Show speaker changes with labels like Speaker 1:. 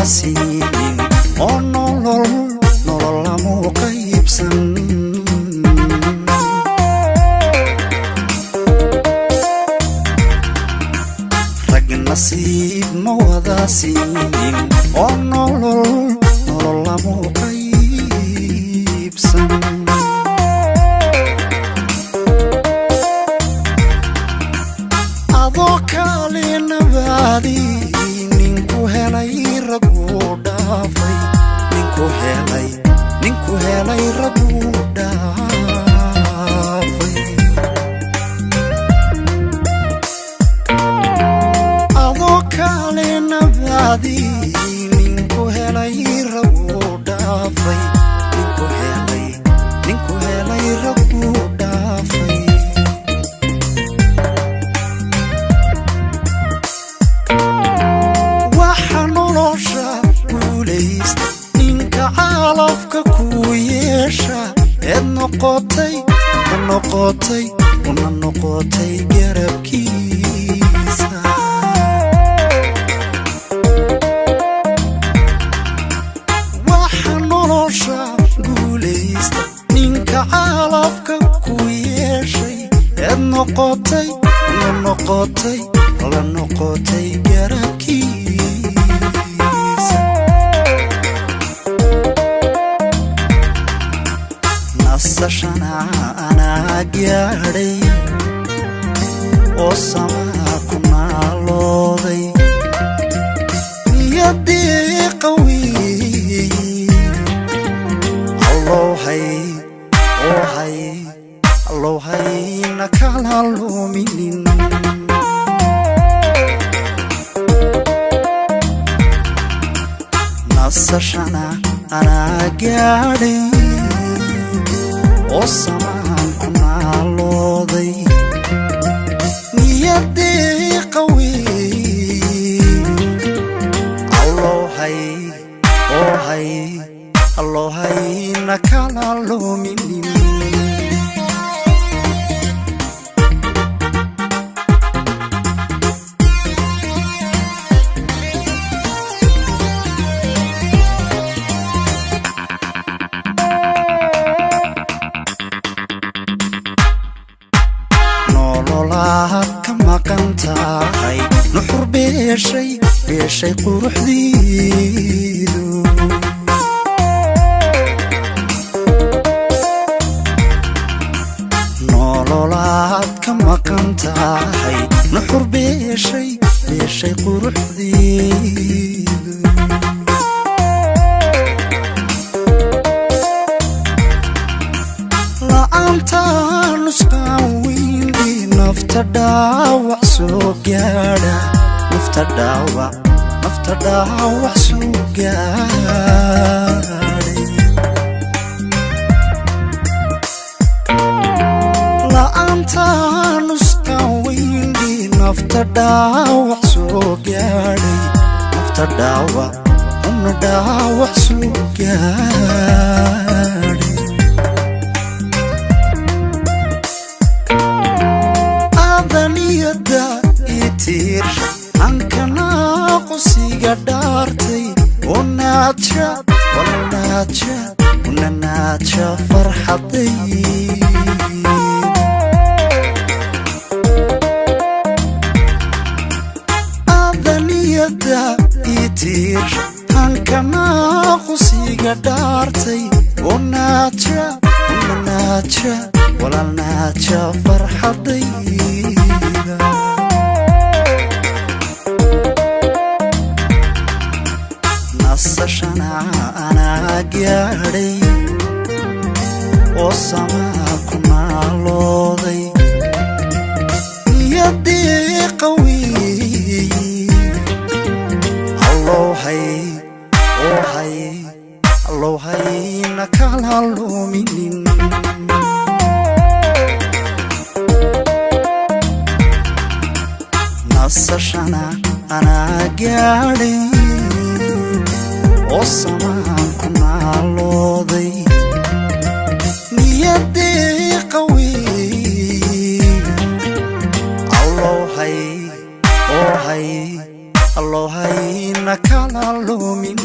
Speaker 1: siinin oo nolol lamu qaybsan rag nasiib ma wada siinin oo nolol lamu qaybsan adoo kale nabadi ninku helay ragu dhaafay ninku helay ragu dhaafay adoo kale nabadi ninku helay ragu dhaafay ninku helay ragu dhaafay calafka ku yeesha una noqotay garabkiisa waxa nolosha guulaysta ninka calafka ku yeeshay una noqotay garabkiisa nasashana anaa gaadhay oo samaa ku naalooday niyadii qawiy allowhayna kala luminin nasashana anaa gaadhay oo samaan ku naalooday niyadii qawiy allowhayna kala luminin ka maqan tahay nuxur beeshay quruxdiidu nololaad ka maqan tahay nuxur beeshay quruxdiidu la'aanta nusqaan weyn nafta dhaawac soo gaadha nafta dhaawac soo gaadhay la'aanta nusqaan weyn nafta dhaawac soo gaadhay nafta dhaawac soo gaadhay adaniyada itiirsha ankana qusiga dhaartay una naaja farxaday adaniyada itiirsha ankana qusiga dhaartay una naaja farxadayda nasashana anaa gaadhay oo samaa ku naalooday niyadii qawiy allowhayna kala luminin nasashana anaa gaadhay oo samaan ku naalooday niyadii qawiy الله هينا كلا لومين